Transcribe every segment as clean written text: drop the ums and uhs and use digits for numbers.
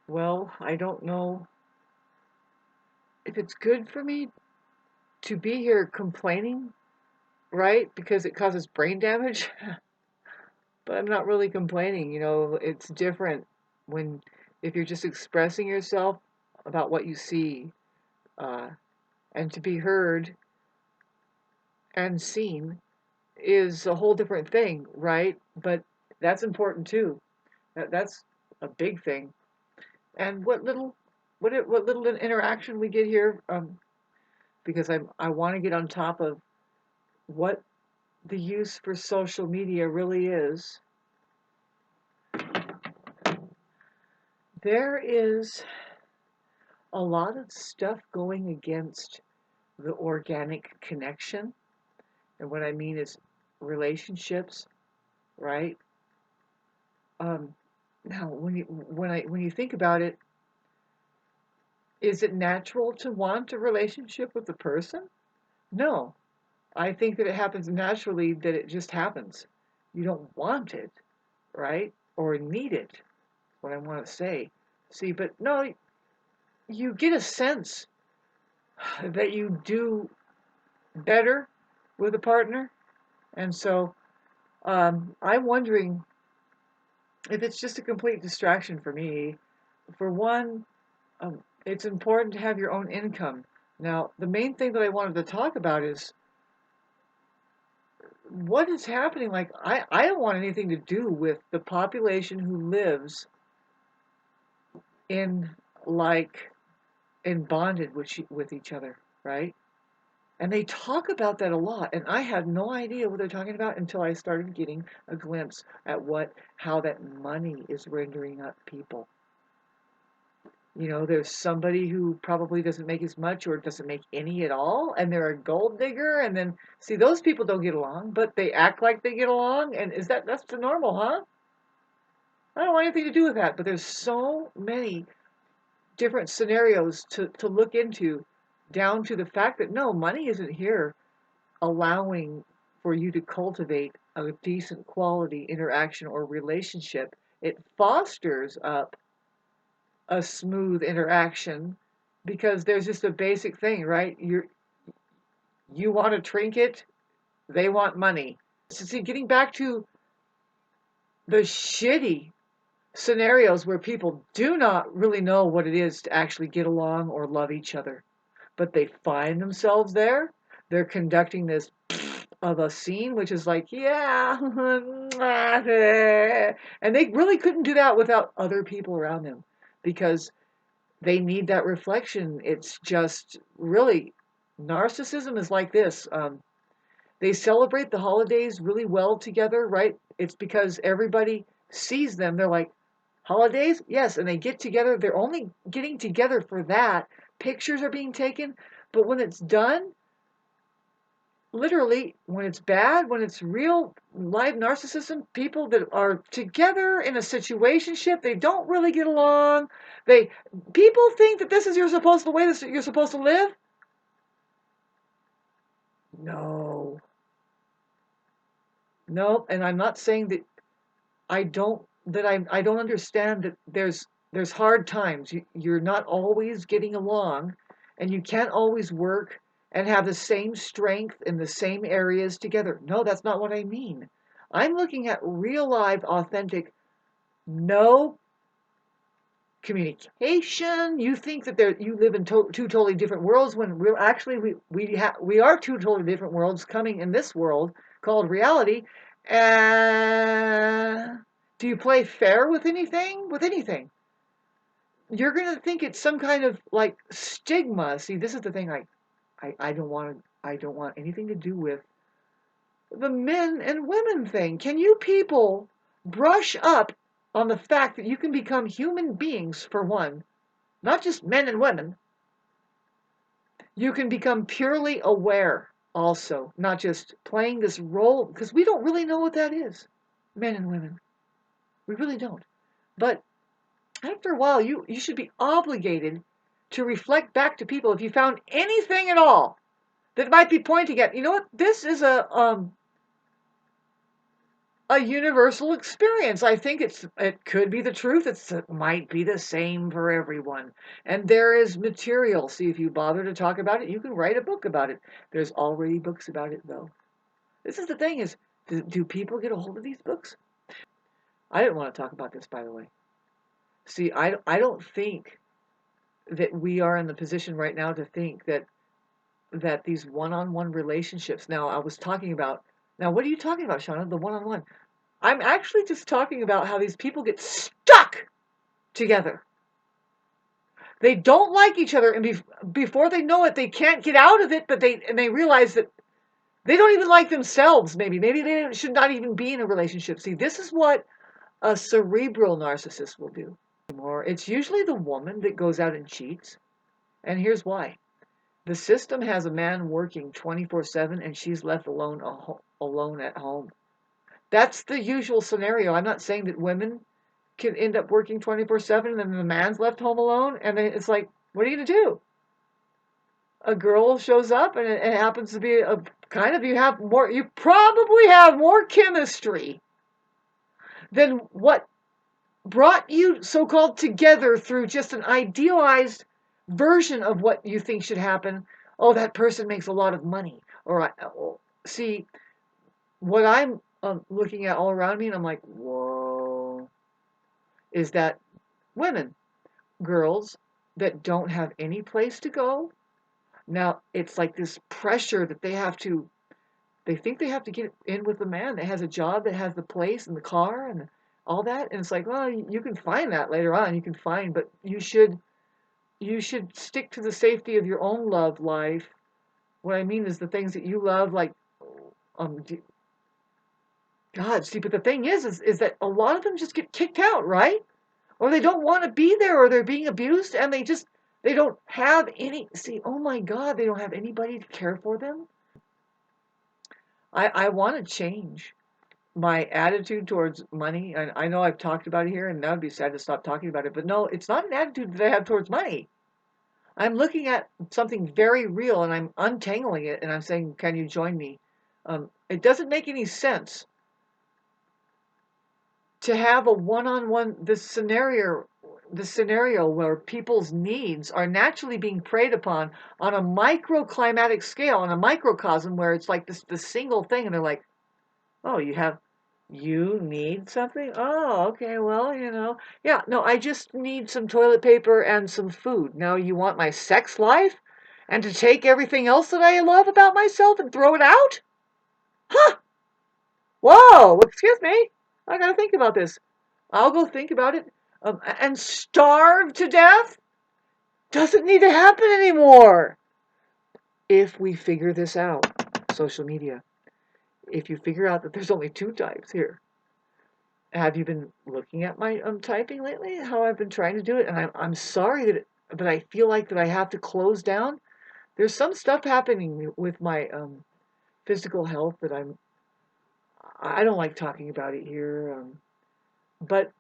Well, I don't know if it's good for me to be here complaining, right? Because it causes brain damage. But I'm not really complaining. It's different when if you're just expressing yourself about what you see, uh, and to be heard and seen is a whole different thing, right? But that's important too. That's a big thing. And what little interaction we get here, because I want to get on top of what the use for social media really is. There is a lot of stuff going against the organic connection. And what I mean is relationships, right? Um, Now, when you think about it, is it natural to want a relationship with the person? No. I think that it happens naturally, that it just happens. You don't want it, right? Or need it, what I want to say. See, but no, you get a sense that you do better with a partner. And so I'm wondering if it's just a complete distraction for me. For one, it's important to have your own income. Now, the main thing that I wanted to talk about is what is happening. Like, I don't want anything to do with the population who lives in, like, in bondage with each other, right? And they talk about that a lot, and I had no idea what they're talking about until I started getting a glimpse at how that money is rendering up people. There's somebody who probably doesn't make as much or doesn't make any at all, and they're a gold digger, and then see those people don't get along, but they act like they get along, and that's the normal, huh? I don't want anything to do with that, but there's so many different scenarios to look into, down to the fact that no, money isn't here allowing for you to cultivate a decent quality interaction or relationship. It fosters up a smooth interaction because there's just a basic thing, right? You want a trinket, they want money. So see, getting back to the shitty scenarios where people do not really know what it is to actually get along or love each other, but they find themselves there. They're conducting this of a scene, which is like, yeah, and they really couldn't do that without other people around them because they need that reflection. It's just really narcissism is like this. They celebrate the holidays really well together, right? It's because everybody sees them. They're like, holidays? Yes. And they get together. They're only getting together for that. Pictures are being taken. But when it's done, literally, when it's bad, when it's real live narcissism, people that are together in a situationship, they don't really get along. They People think that this is the way that you're supposed to live. No, no, and I'm not saying that I don't understand that there's hard times. You're not always getting along, and you can't always work and have the same strength in the same areas together. No, that's not what I mean. I'm looking at real live, authentic, no communication. You think that you live in two totally different worlds when we're actually we are two totally different worlds coming in this world called reality. And do you play fair with anything? With anything, you're gonna think it's some kind of like stigma. See, this is the thing. I don't want anything to do with the men and women thing. Can you people brush up on the fact that you can become human beings for one, not just men and women? You can become purely aware also, not just playing this role, because we don't really know what that is, men and women. We really don't. But after a while, you should be obligated to reflect back to people if you found anything at all that might be pointing at, you know what, this is a universal experience. I think it could be the truth. It might be the same for everyone. And there is material. See, if you bother to talk about it, you can write a book about it. There's already books about it, though. This is the thing: is do people get a hold of these books? I didn't want to talk about this, by the way. See, I don't think that we are in the position right now to think that these one-on-one relationships. Now, I was talking about. Now, what are you talking about, Shauna? The one-on-one. I'm actually just talking about how these people get stuck together. They don't like each other, and before they know it, they can't get out of it. But they realize that they don't even like themselves. Maybe they should not even be in a relationship. See, this is what a cerebral narcissist will do. Or it's usually the woman that goes out and cheats, and here's why: the system has a man working 24/7, and she's left alone at home. That's the usual scenario. I'm not saying that women can end up working 24/7 and then the man's left home alone. And then it's like, what are you going to do? A girl shows up and it happens to be a kind of, you probably have more chemistry than what brought you so-called together through just an idealized version of what you think should happen. Oh, that person makes a lot of money. See, what I'm looking at all around me, and I'm like, whoa, is that women, girls that don't have any place to go. Now, it's like this pressure that they think they have to get in with a man that has a job, that has the place and the car and all that. And it's like, well, you can find that later on. But you should stick to the safety of your own love life. What I mean is the things that you love, like, um, God, see, but the thing is that a lot of them just get kicked out, right? Or they don't want to be there, or they're being abused, and they don't have any. See, oh my God, they don't have anybody to care for them. I want to change my attitude towards money. And I know I've talked about it here, and now it'd be sad to stop talking about it. But no, it's not an attitude that I have towards money. I'm looking at something very real, and I'm untangling it, and I'm saying, can you join me? It doesn't make any sense to have a one-on-one this scenario where people's needs are naturally being preyed upon on a microclimatic scale, on a microcosm, where it's like this single thing, and they're like, oh, you need something? Oh, okay, well, yeah, no, I just need some toilet paper and some food. Now you want my sex life and to take everything else that I love about myself and throw it out? Huh? Whoa, excuse me. I gotta think about this. I'll go think about it. And starve to death doesn't need to happen anymore. If we figure this out, social media, if you figure out that there's only two types here. Have you been looking at my typing lately? How I've been trying to do it, and I'm sorry but I feel like that I have to close down. There's some stuff happening with my physical health that I don't like talking about it here, but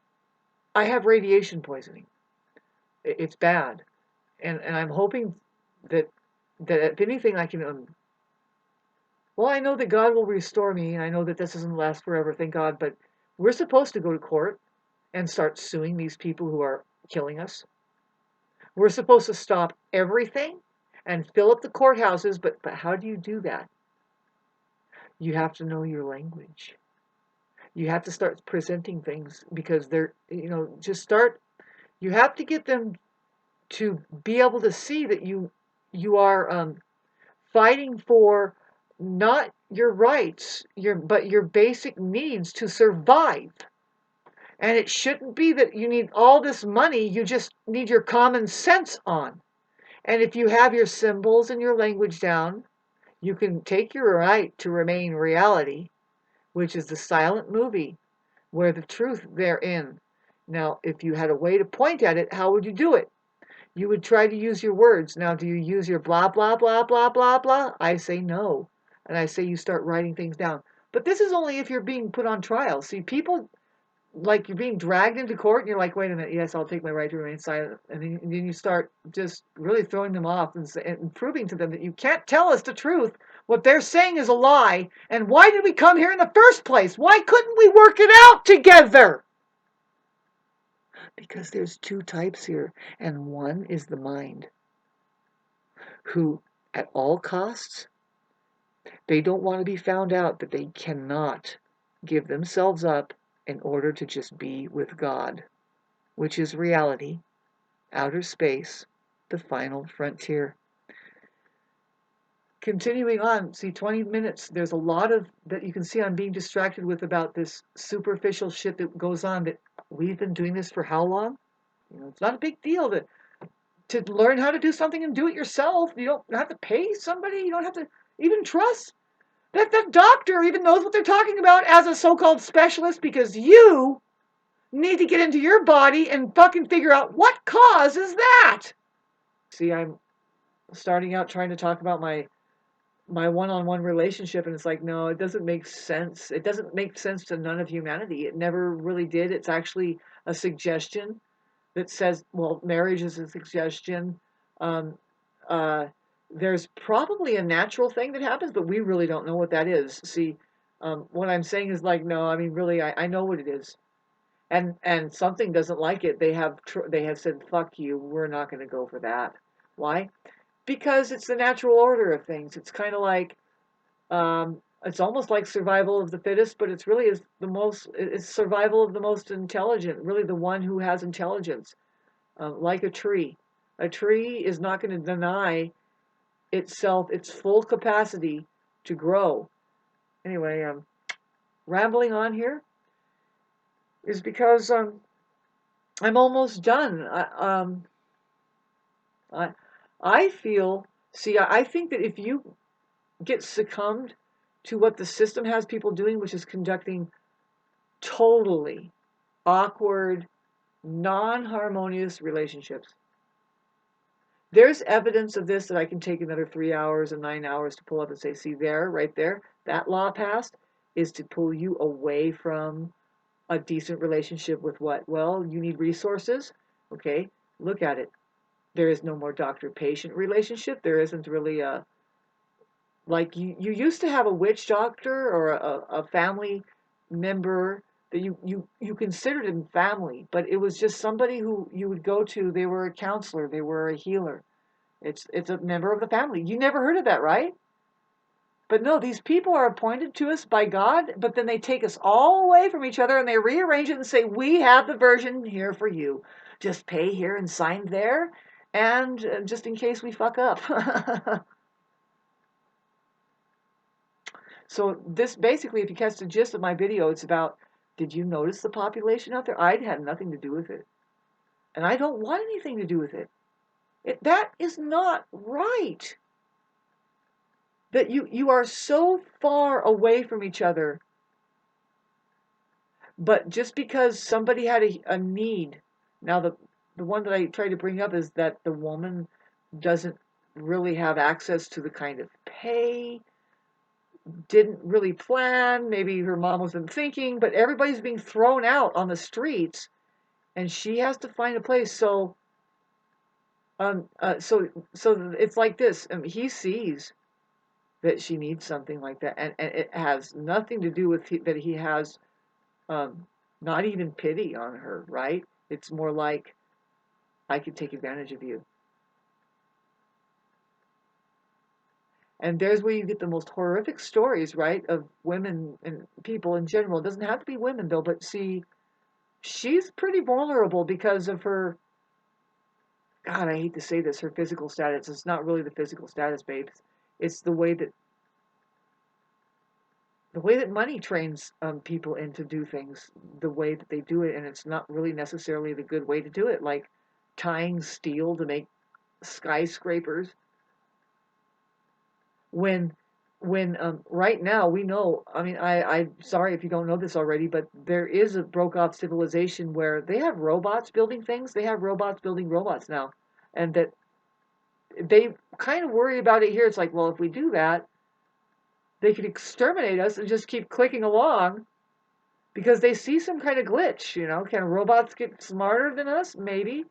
I have radiation poisoning. It's bad, and I'm hoping that if anything I can. Well, I know that God will restore me, and I know that this doesn't last forever, thank God. But we're supposed to go to court and start suing these people who are killing us. We're supposed to stop everything and fill up the courthouses, but how do you do that? You have to know your language. You have to start presenting things because they're, just start. You have to get them to be able to see that you are fighting for not your rights, but your basic needs to survive. And it shouldn't be that you need all this money, you just need your common sense on. And if you have your symbols and your language down, you can take your right to remain reality, which is the silent movie where the truth therein. Now, if you had a way to point at it, how would you do it? You would try to use your words. Now, do you use your blah, blah, blah, blah, blah, blah? I say no. And I say you start writing things down. But this is only if you're being put on trial. See, people, like, you're being dragged into court and you're like, wait a minute, yes, I'll take my right to remain silent. And then you start just really throwing them off and proving to them that you can't tell us the truth What they're saying is a lie. And why did we come here in the first place? Why couldn't we work it out together? Because there's two types here, and one is the mind, who at all costs, they don't want to be found out that they cannot give themselves up in order to just be with God, which is reality, outer space, the final frontier. Continuing on, see, 20 minutes, there's a lot of that you can see I'm being distracted with about this superficial shit that goes on, that we've been doing this for how long? It's not a big deal to learn how to do something and do it yourself. You don't have to pay somebody. You don't have to even trust that the doctor even knows what they're talking about as a so-called specialist, because you need to get into your body and fucking figure out what causes that. See, I'm starting out trying to talk about my one-on-one relationship, and it's like, no, it doesn't make sense. It doesn't make sense to none of humanity. It never really did. It's actually a suggestion that says, well, marriage is a suggestion. Um, uh, there's probably a natural thing that happens, but we really don't know what that is. See, what I'm saying is like, no, I mean, really, I know what it is. And something doesn't like it. They have said, fuck you, we're not going to go for that. Why? Because it's the natural order of things. It's kind of like, it's almost like survival of the fittest, but it's survival of the most intelligent, really the one who has intelligence, like a tree. A tree is not going to deny itself its full capacity to grow. Anyway, rambling on here is because I'm almost done. I, I feel, see, I think that if you get succumbed to what the system has people doing, which is conducting totally awkward, non-harmonious relationships. There's evidence of this that I can take another 3 hours and 9 hours to pull up and say, see there, right there, that law passed is to pull you away from a decent relationship with what? Well, you need resources. Okay, look at it. There is no more doctor-patient relationship. There isn't really a, like you used to have a witch doctor or a family member that you considered in family, but it was just somebody who you would go to. They were a counselor, they were a healer. It's a member of the family. You never heard of that, right? But no, these people are appointed to us by God, but then they take us all away from each other and they rearrange it and say, we have the version here for you. Just pay here and sign there, and just in case we fuck up. So this basically, if you catch the gist of my video, it's about, did you notice the population out there? I had nothing to do with it. And I don't want anything to do with it. That is not right. That you are so far away from each other, but just because somebody had a need. Now the one that I try to bring up is that the woman doesn't really have access to the kind of pay, didn't really plan. Maybe her mom wasn't thinking, but everybody's being thrown out on the streets, and she has to find a place. So, so it's like this. He sees that she needs something like that, and it has nothing to do with that he has, um, not even pity on her, right? It's more like, I could take advantage of you. And there's where you get the most horrific stories, right, of women and people in general. It doesn't have to be women, though, but see, she's pretty vulnerable because of her, God, I hate to say this, her physical status. It's not really the physical status, babes. It's the way that money trains people in to do things the way that they do it, and it's not really necessarily the good way to do it, like tying steel to make skyscrapers. When right now we know, I mean, I'm sorry if you don't know this already, but there is a broke off civilization where they have robots building things. They have robots building robots now, and that they kind of worry about it here. It's like, well, if we do that, they could exterminate us and just keep clicking along because they see some kind of glitch. Can robots get smarter than us? Maybe,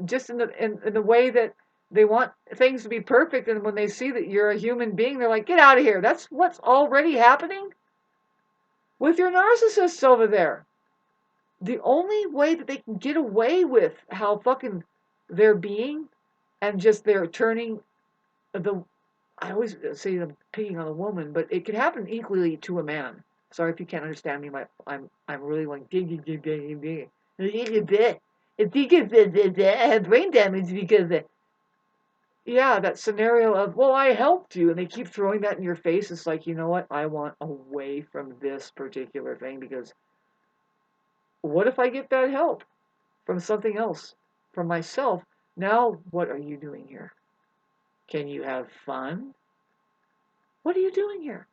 just in the way that They want things to be perfect, and when they see that you're a human being, they're like, get out of here. That's what's already happening with your narcissists over there. The only way that they can get away with how fucking they're being and just they're turning the I always say I'm picking on a woman, but it could happen equally to a man. Sorry if you can't understand me. I'm really like dig. I think I have brain damage because yeah, that scenario of well I helped you, and they keep throwing that in your face. It's like you know what? I want away from this particular thing because what if I get that help from something else, from myself? Now what are you doing here? Can you have fun? What are you doing here?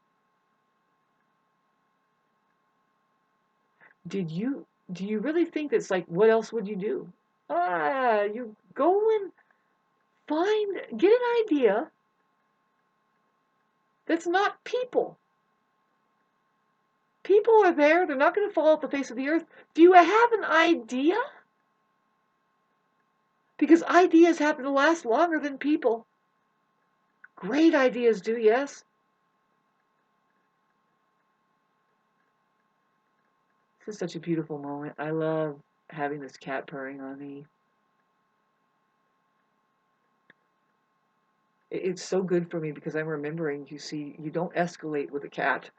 Do you really think that's like what else would you do? You go and get an idea that's not people. People are there, they're not going to fall off the face of the earth. Do you have an idea? Because ideas happen to last longer than people. Great ideas do, yes. This is such a beautiful moment. I love having this cat purring on me. It's so good for me because I'm remembering, you see, you don't escalate with a cat.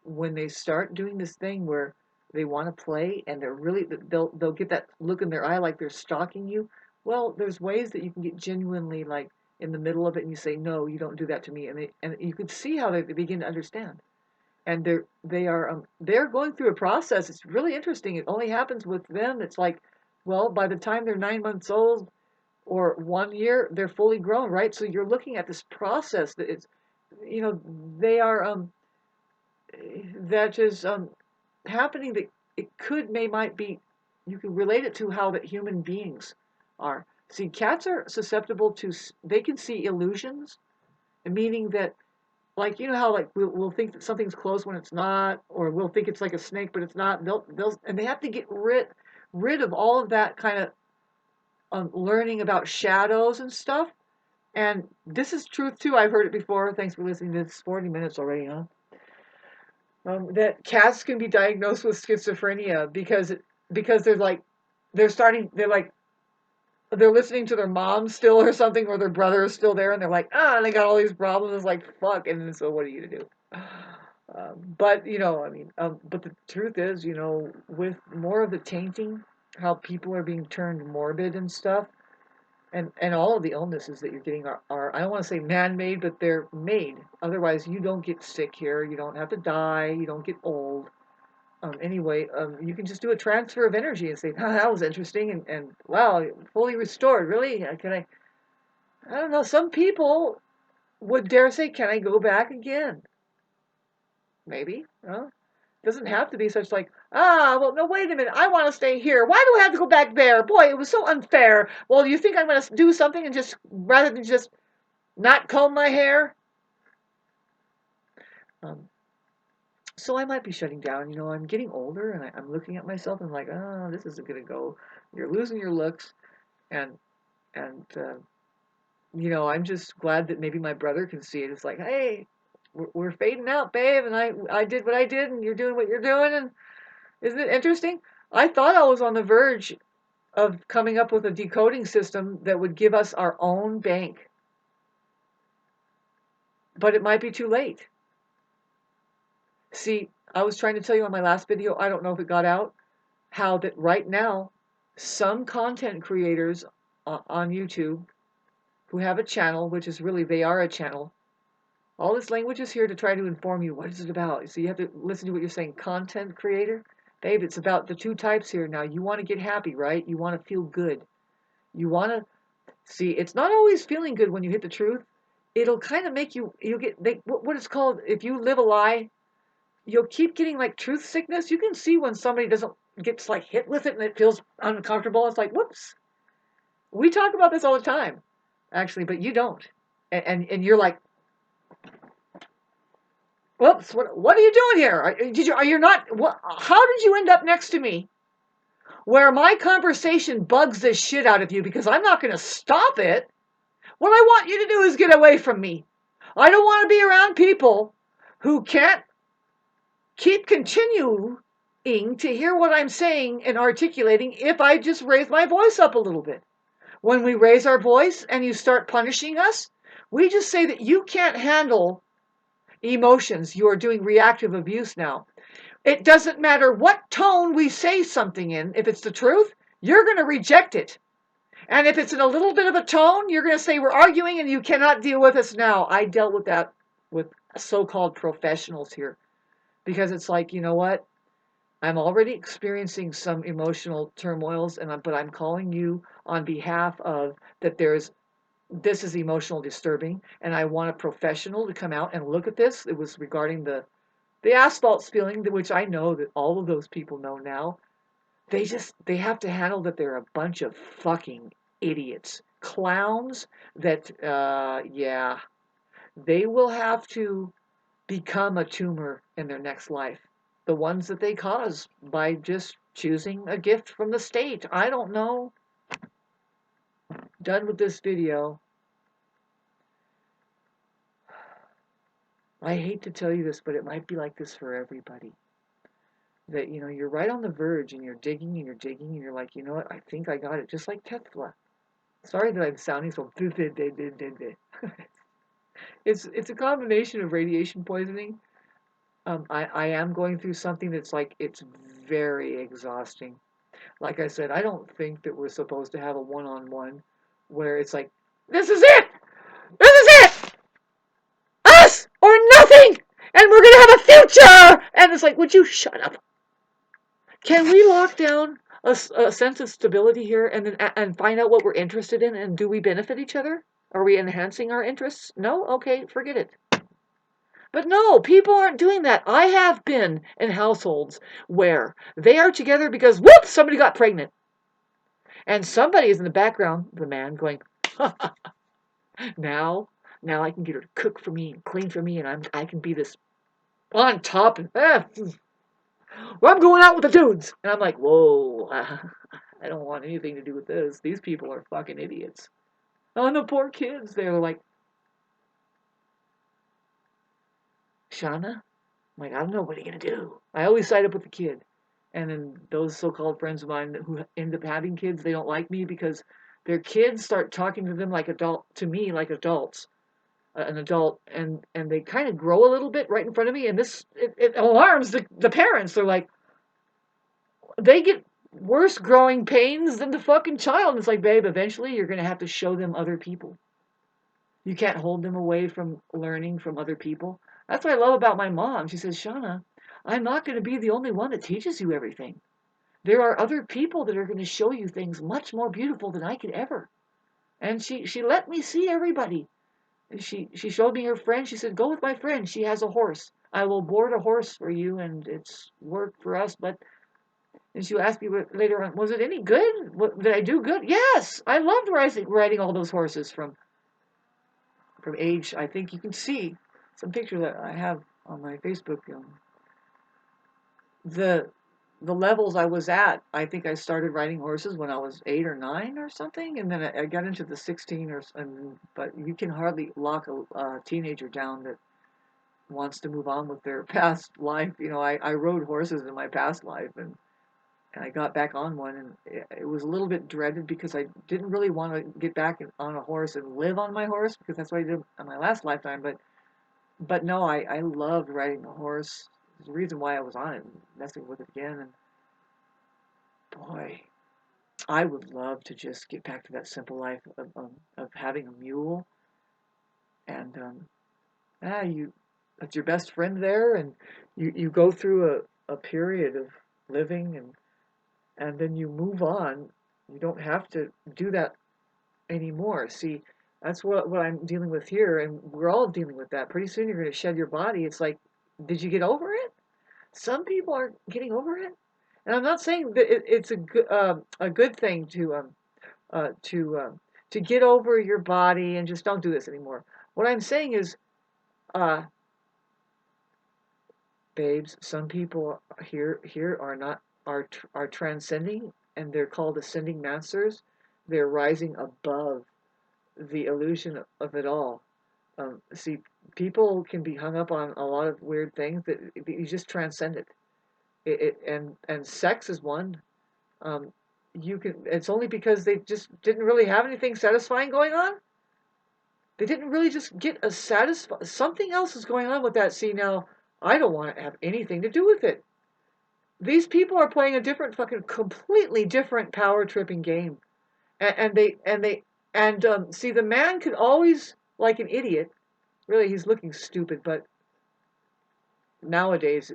When they start doing this thing where they want to play and they'll get that look in their eye like they're stalking you. Well, there's ways that you can get genuinely like in the middle of it and you say no, you don't do that to me, and you can see how they begin to understand, and they're going through a process. It's really interesting. It only happens with them. It's like, well, by the time they're 9 months old or 1 year, they're fully grown, right? So you're looking at this process that it's, you know, they are that is happening, that it might be, you can relate it to how that human beings are. See, cats are susceptible to, they can see illusions, meaning that, like, you know how, like, we'll think that something's close when it's not, or we'll think it's like a snake, but it's not. And they have to get rid of all of that kind of learning about shadows and stuff. And this is truth, too. I've heard it before. Thanks for listening to this. 40 minutes already, huh? That cats can be diagnosed with schizophrenia because they're listening to their mom still or something, or their brother is still there, and they're like, and they got all these problems. It's like fuck, and so what are you gonna do? But but the truth is, with more of the tainting, how people are being turned morbid and stuff, and all of the illnesses that you're getting are I don't want to say man-made, but they're made. Otherwise, you don't get sick here. You don't have to die. You don't get old. Anyway, you can just do a transfer of energy and say, that was interesting, and wow, fully restored. Really? I don't know. Some people would dare say, can I go back again? Maybe. Doesn't have to be such like, well, no, wait a minute. I want to stay here. Why do I have to go back there? Boy, it was so unfair. Well, you think I'm going to do something and just, rather than just not comb my hair? Um, so I might be shutting down. I'm getting older, and I'm looking at myself and I'm like, this isn't going to go. You're losing your looks, and and I'm just glad that maybe my brother can see it. It's like, hey, we're fading out, babe, and I did what I did, and you're doing what you're doing, and isn't it interesting? I thought I was on the verge of coming up with a decoding system that would give us our own bank, but it might be too late. See, I was trying to tell you on my last video, I don't know if it got out, how that right now, some content creators on YouTube who have a channel, which is really, they are a channel. All this language is here to try to inform you. What is it about? So you have to listen to what you're saying. Content creator? Babe, it's about the two types here now. You want to get happy, right? You want to feel good. You want to see, it's not always feeling good when you hit the truth. It'll kind of make you'll get, what it's called, if you live a lie, you'll keep getting like truth sickness. You can see when somebody gets like hit with it and it feels uncomfortable. It's like, whoops. We talk about this all the time, actually, but you don't. And you're like, whoops, what are you doing here? Are you not, how did you end up next to me where my conversation bugs the shit out of you because I'm not going to stop it? What I want you to do is get away from me. I don't want to be around people who can't continuing to hear what I'm saying and articulating if I just raise my voice up a little bit. When we raise our voice and you start punishing us, we just say that you can't handle emotions. You are doing reactive abuse now. It doesn't matter what tone we say something in. If it's the truth, you're going to reject it. And if it's in a little bit of a tone, you're going to say we're arguing and you cannot deal with us now. I dealt with that with so-called professionals here because it's like, you know what? I'm already experiencing some emotional turmoils, but I'm calling you on behalf of that. This is emotional disturbing, and I want a professional to come out and look at this. It was regarding the asphalt spilling, which I know that all of those people know now. They have to handle that they're a bunch of fucking idiots, clowns. That yeah, they will have to become a tumor in their next life. The ones that they cause by just choosing a gift from the state. I don't know. Done with this video. I hate to tell you this, but it might be like this for everybody. That, you're right on the verge and you're digging and you're digging and you're like, you know what, I think I got it. Just like Tesla. Sorry that I'm sounding so. It's a combination of radiation poisoning. I am going through something that's like, it's very exhausting. Like I said, I don't think that we're supposed to have a one-on-one where it's like, this is it! This is it! Us or nothing! And we're gonna have a future! And it's like, would you shut up? Can we lock down a sense of stability here and find out what we're interested in and do we benefit each other? Are we enhancing our interests? No? Okay, forget it. But no, people aren't doing that. I have been in households where they are together because, whoops, somebody got pregnant. And somebody is in the background, the man, going, now, now I can get her to cook for me and clean for me, and I can be this on top, and well, I'm going out with the dudes. And I'm like, whoa, I don't want anything to do with this. These people are fucking idiots. Oh, and the poor kids, they're like, Shauna, I'm like, I don't know, what are you gonna do? I always side up with the kid. And then those so-called friends of mine who end up having kids, they don't like me because their kids start talking to them like to me like adults. An adult, and they kind of grow a little bit right in front of me, and it alarms the parents. They're like, they get worse growing pains than the fucking child. And it's like, babe, eventually you're gonna have to show them other people. You can't hold them away from learning from other people. That's what I love about my mom. She says, Shauna, I'm not going to be the only one that teaches you everything. There are other people that are going to show you things much more beautiful than I could ever. And she let me see everybody. She showed me her friend. She said, go with my friend. She has a horse. I will board a horse for you, and it's work for us. But and she asked me later on, was it any good? Did I do good? Yes, I loved riding all those horses from age. I think you can see some pictures that I have on my Facebook. The the levels I was at. I think I started riding horses when I was 8 or 9 or something, and then I got into the 16 but you can hardly lock a teenager down that wants to move on with their past life. I rode horses in my past life, and I got back on one, and it was a little bit dreaded because I didn't really want to get back on a horse and live on my horse because that's what I did on my last lifetime. But no, I loved riding a horse. There's a reason why I was on it, messing with it again, and boy, I would love to just get back to that simple life of having a mule and you that's your best friend there, and you go through a period of living, and then you move on. You don't have to do that anymore. See, that's what I'm dealing with here, and we're all dealing with that. Pretty soon you're going to shed your body. It's like, did you get over it? Some people are getting over it, and I'm not saying that it's a good thing uh, to um, to get over your body and just don't do this anymore. What I'm saying is, uh, babes, some people here are not are transcending, and they're called ascending masters. They're rising above the illusion of it all. See, people can be hung up on a lot of weird things that you just transcend it. And sex is one. Um, you can. It's only because they just didn't really have anything satisfying going on. They didn't really just get a satisfy. Something else is going on with that. See, now I don't want to have anything to do with it. These people are playing a different, fucking, completely different power tripping game, and see, the man could always, like an idiot. Really, he's looking stupid, but nowadays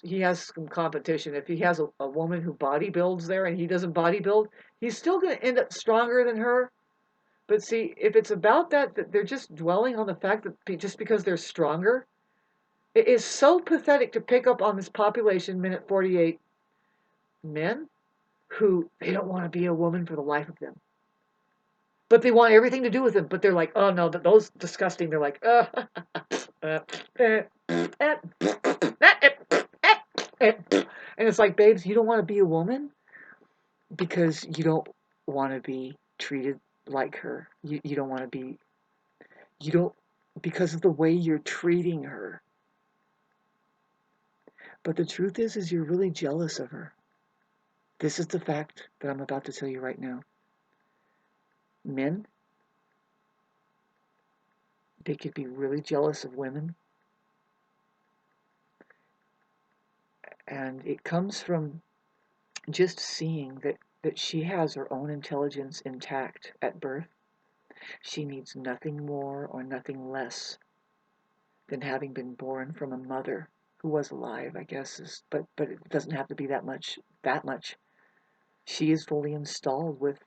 he has some competition. If he has a woman who bodybuilds there and he doesn't bodybuild, he's still going to end up stronger than her. But see, if it's about that they're just dwelling on the fact that just because they're stronger, it is so pathetic to pick up on this population, minute 48, men who they don't want to be a woman for the life of them. But they want everything to do with them. But they're like, oh no, those disgusting. They're like, and it's like, babes, you don't want to be a woman because you don't want to be treated like her. You don't want to be, you don't, because of the way you're treating her. But the truth is you're really jealous of her. This is the fact that I'm about to tell you right now. Men, they could be really jealous of women. And it comes from just seeing that she has her own intelligence intact at birth. She needs nothing more or nothing less than having been born from a mother who was alive, I guess, but it doesn't have to be that much. She is fully installed with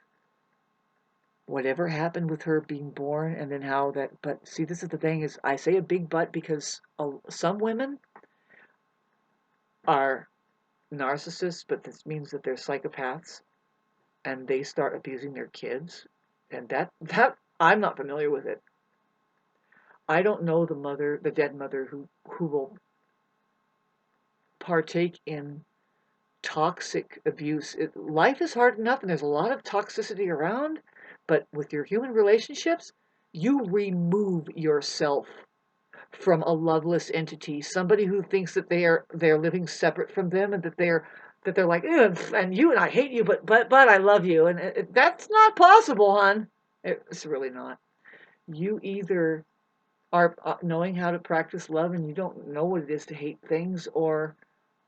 whatever happened with her being born, and then how that. But see, this is the thing: is I say a big but because some women are narcissists, but this means that they're psychopaths, and they start abusing their kids, and that I'm not familiar with it. I don't know the dead mother who will partake in toxic abuse. Life is hard enough, and there's a lot of toxicity around, but with your human relationships, you remove yourself from a loveless entity, somebody who thinks that they're living separate from them, and that they're like, and you and I hate you, but I love you, and that's not possible, hon. It's really not. You either are knowing how to practice love, and you don't know what it is to hate things, or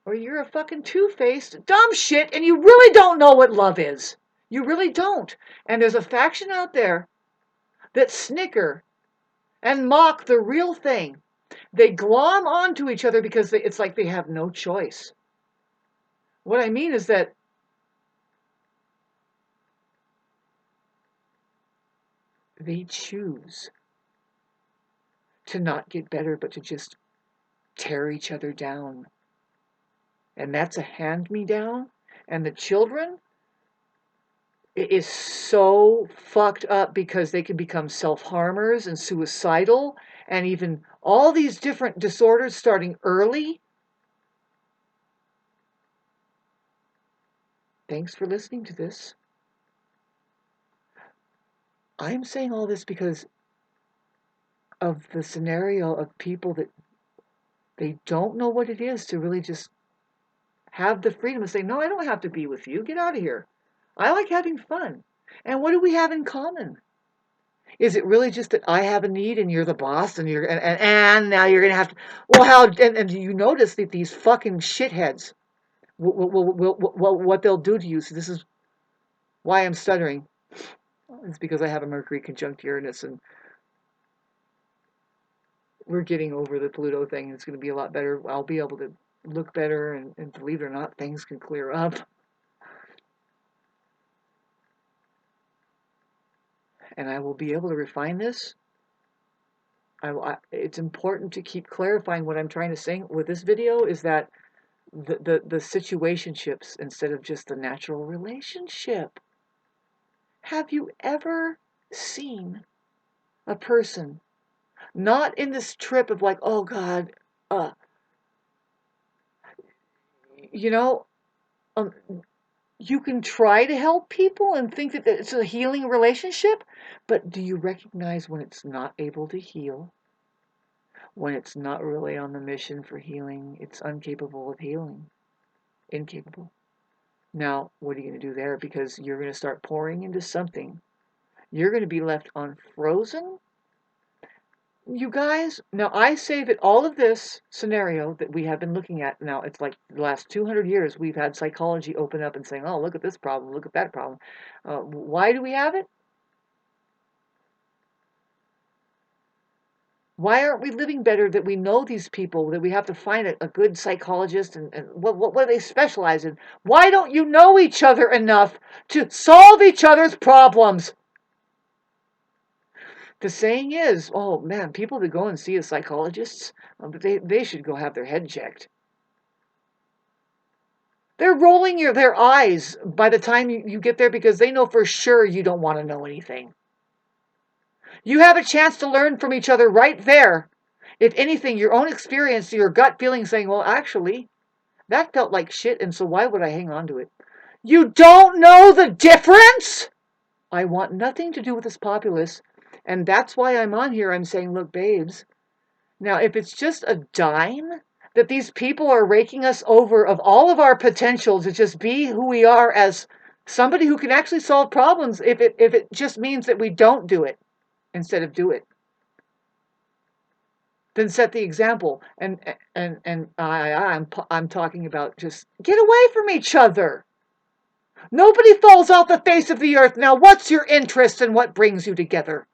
you're a fucking two-faced dumb shit, and you really don't know what love is. You really don't. And there's a faction out there that snicker and mock the real thing. They glom onto each other because it's like they have no choice. What I mean is that they choose to not get better, but to just tear each other down. And that's a hand-me-down. And the children, it is so fucked up because they can become self-harmers and suicidal and even all these different disorders starting early. Thanks for listening to this. I'm saying all this because of the scenario of people that they don't know what it is to really just have the freedom to say, no, I don't have to be with you. Get out of here. I like having fun. And what do we have in common? Is it really just that I have a need and you're the boss and and now you're gonna have to? Well, how? And do you notice that these fucking shitheads, what they'll do to you? So this is why I'm stuttering. It's because I have a Mercury conjunct Uranus, and we're getting over the Pluto thing. It's going to be a lot better. I'll be able to look better, and believe it or not, things can clear up. And I will be able to refine this. It's important to keep clarifying what I'm trying to say with this video is that the situationships instead of just the natural relationship. Have you ever seen a person not in this trip of like, oh God, uh, you know, um, You can try to help people and think that it's a healing relationship, but do you recognize when it's not able to heal? When it's not really on the mission for healing, it's incapable of healing. Incapable. Now, what are you going to do there? Because you're going to start pouring into something. You're going to be left unfrozen. You guys, now I say that all of this scenario that we have been looking at now, it's like the last 200 years we've had psychology open up and saying, oh, look at this problem, look at that problem. Why do we have it? Why aren't we living better that we know these people, that we have to find a good psychologist and what do they specialize in? Why don't you know each other enough to solve each other's problems? The saying is, oh man, people that go and see a psychologist, they should go have their head checked. They're rolling their eyes by the time you get there because they know for sure you don't want to know anything. You have a chance to learn from each other right there. If anything, your own experience, your gut feeling saying, well, actually, that felt like shit, and so why would I hang on to it? You don't know the difference? I want nothing to do with this populace, and that's why I'm on here. I'm saying, look, babes, now if it's just a dime that these people are raking us over of all of our potential to just be who we are as somebody who can actually solve problems, if it just means that we don't do it instead of do it, then set the example. I'm talking about just get away from each other. Nobody falls off the face of the earth. Now, what's your interest and what brings you together?